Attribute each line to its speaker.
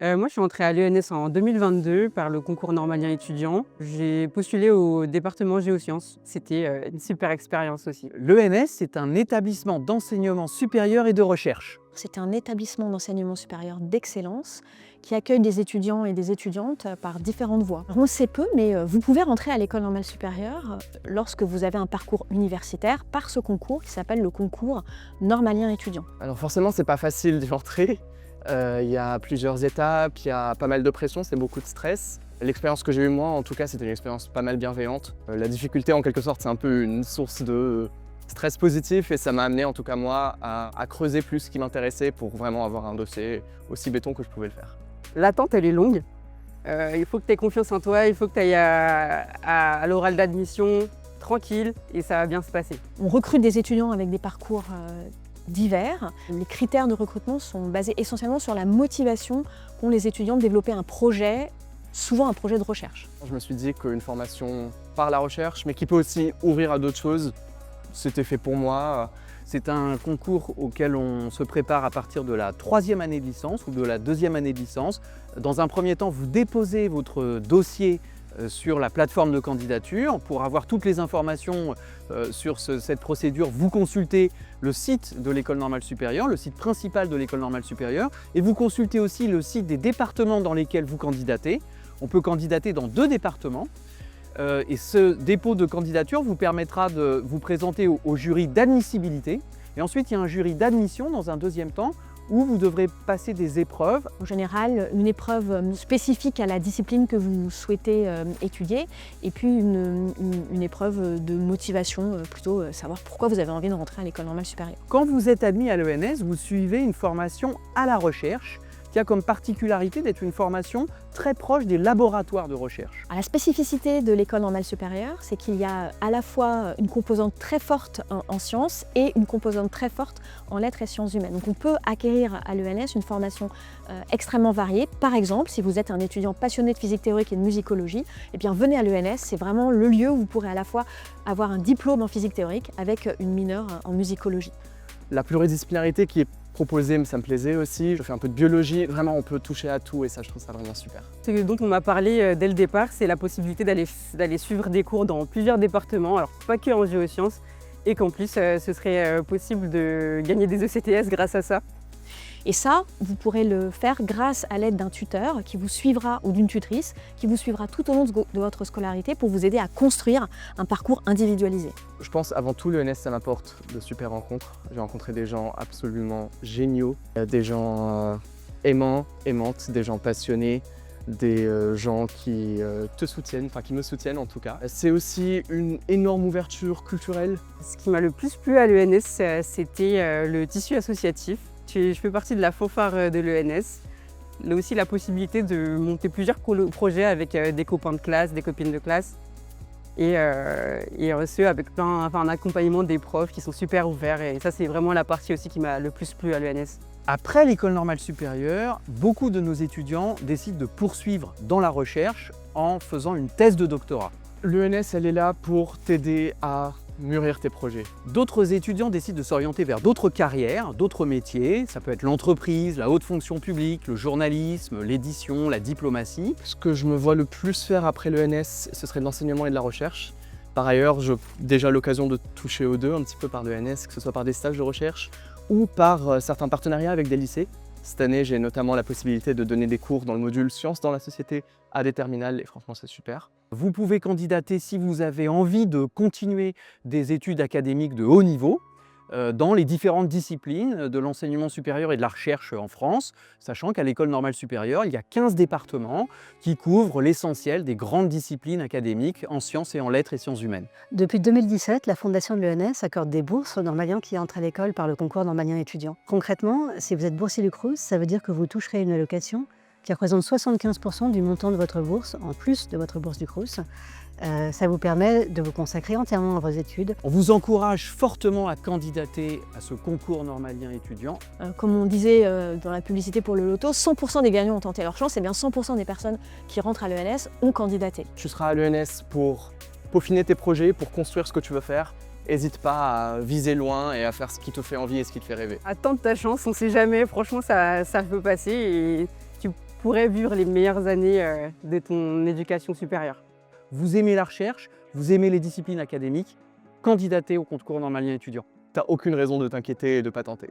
Speaker 1: Moi, je suis entrée à l'ENS en 2022 par le concours normalien étudiant. J'ai postulé au département géosciences. C'était une super expérience aussi.
Speaker 2: L'ENS, c'est un établissement d'enseignement supérieur et de recherche.
Speaker 3: C'est un établissement d'enseignement supérieur d'excellence qui accueille des étudiants et des étudiantes par différentes voies. On le sait peu, mais vous pouvez rentrer à l'école normale supérieure lorsque vous avez un parcours universitaire par ce concours qui s'appelle le concours normalien étudiant.
Speaker 4: Alors forcément, c'est pas facile d'y entrer. Il y a plusieurs étapes, il y a pas mal de pression, c'est beaucoup de stress. L'expérience que j'ai eue moi, en tout cas, c'était une expérience pas mal bienveillante. La difficulté, en quelque sorte, c'est un peu une source de stress positif et ça m'a amené, en tout cas moi, à creuser plus ce qui m'intéressait pour vraiment avoir un dossier aussi béton que je pouvais le faire.
Speaker 1: L'attente, elle est longue. Il faut que tu aies confiance en toi, il faut que tu ailles à l'oral d'admission tranquille et ça va bien se passer.
Speaker 3: On recrute des étudiants avec des parcours divers. Les critères de recrutement sont basés essentiellement sur la motivation qu'ont les étudiants de développer un projet, souvent un projet de recherche.
Speaker 4: Je me suis dit qu'une formation par la recherche, mais qui peut aussi ouvrir à d'autres choses, c'était fait pour moi.
Speaker 2: C'est un concours auquel on se prépare à partir de la 3e année de licence ou de la 2e année de licence. Dans un premier temps, vous déposez votre dossier sur la plateforme de candidature. Pour avoir toutes les informations sur cette procédure, vous consultez le site de l'École normale supérieure, le site principal de l'École normale supérieure, et vous consultez aussi le site des départements dans lesquels vous candidatez. On peut candidater dans 2 départements. Et ce dépôt de candidature vous permettra de vous présenter au jury d'admissibilité. Et ensuite, il y a un jury d'admission dans un 2e temps où vous devrez passer des épreuves.
Speaker 3: En général, une épreuve spécifique à la discipline que vous souhaitez étudier et puis une épreuve de motivation, plutôt savoir pourquoi vous avez envie de rentrer à l'école normale supérieure.
Speaker 2: Quand vous êtes admis à l'ENS, vous suivez une formation à la recherche qui a comme particularité d'être une formation très proche des laboratoires de recherche.
Speaker 3: La spécificité de l'école normale supérieure, c'est qu'il y a à la fois une composante très forte en sciences et une composante très forte en lettres et sciences humaines. Donc on peut acquérir à l'ENS une formation extrêmement variée. Par exemple, si vous êtes un étudiant passionné de physique théorique et de musicologie, eh bien venez à l'ENS, c'est vraiment le lieu où vous pourrez à la fois avoir un diplôme en physique théorique avec une mineure en musicologie.
Speaker 4: La pluridisciplinarité qui est proposée, ça me plaisait aussi. Je fais un peu de biologie, vraiment on peut toucher à tout et ça je trouve ça vraiment super.
Speaker 1: Ce dont on m'a parlé dès le départ, c'est la possibilité d'aller suivre des cours dans plusieurs départements, alors pas que en géosciences, et qu'en plus ce serait possible de gagner des ECTS grâce à ça.
Speaker 3: Et ça, vous pourrez le faire grâce à l'aide d'un tuteur qui vous suivra, ou d'une tutrice, qui vous suivra tout au long de votre scolarité pour vous aider à construire un parcours individualisé.
Speaker 4: Je pense avant tout l'ENS ça m'apporte de super rencontres. J'ai rencontré des gens absolument géniaux, des gens aimants, aimantes, des gens passionnés, des gens qui te soutiennent, enfin qui me soutiennent en tout cas. C'est aussi une énorme ouverture culturelle.
Speaker 1: Ce qui m'a le plus plu à l'ENS, c'était le tissu associatif. Je fais partie de la fanfare de l'ENS. Là aussi la possibilité de monter plusieurs projets avec des copains de classe, des copines de classe. Et ce avec un accompagnement des profs qui sont super ouverts. Et ça c'est vraiment la partie aussi qui m'a le plus plu à l'ENS.
Speaker 2: Après l'école normale supérieure, beaucoup de nos étudiants décident de poursuivre dans la recherche en faisant une thèse de doctorat.
Speaker 4: L'ENS elle est là pour t'aider à mûrir tes projets.
Speaker 2: D'autres étudiants décident de s'orienter vers d'autres carrières, d'autres métiers. Ça peut être l'entreprise, la haute fonction publique, le journalisme, l'édition, la diplomatie.
Speaker 4: Ce que je me vois le plus faire après l'ENS, ce serait de l'enseignement et de la recherche. Par ailleurs, j'ai déjà l'occasion de toucher aux deux un petit peu par l'ENS, que ce soit par des stages de recherche ou par certains partenariats avec des lycées. Cette année, j'ai notamment la possibilité de donner des cours dans le module Sciences dans la société à des terminales et franchement, c'est super.
Speaker 2: Vous pouvez candidater si vous avez envie de continuer des études académiques de haut niveau dans les différentes disciplines de l'enseignement supérieur et de la recherche en France, sachant qu'à l'École normale supérieure, il y a 15 départements qui couvrent l'essentiel des grandes disciplines académiques en sciences et en lettres et sciences humaines.
Speaker 5: Depuis 2017, la Fondation de l'ENS accorde des bourses aux normaliens qui entrent à l'école par le concours normalien étudiant. Concrètement, si vous êtes boursier du Crous, ça veut dire que vous toucherez une allocation qui représente 75% du montant de votre bourse, en plus de votre bourse du Crous. Ça vous permet de vous consacrer entièrement à vos études.
Speaker 2: On vous encourage fortement à candidater à ce concours normalien étudiant.
Speaker 3: Comme on disait dans la publicité pour le loto, 100% des gagnants ont tenté leur chance, et bien 100% des personnes qui rentrent à l'ENS ont candidaté.
Speaker 4: Tu seras à l'ENS pour peaufiner tes projets, pour construire ce que tu veux faire. N'hésite pas à viser loin et à faire ce qui te fait envie et ce qui te fait rêver.
Speaker 1: Attends ta chance, on sait jamais, franchement ça peut passer et tu pourrais vivre les meilleures années de ton éducation supérieure.
Speaker 2: Vous aimez la recherche, vous aimez les disciplines académiques, candidatez au concours normalien étudiant.
Speaker 4: T'as aucune raison de t'inquiéter et de pas tenter.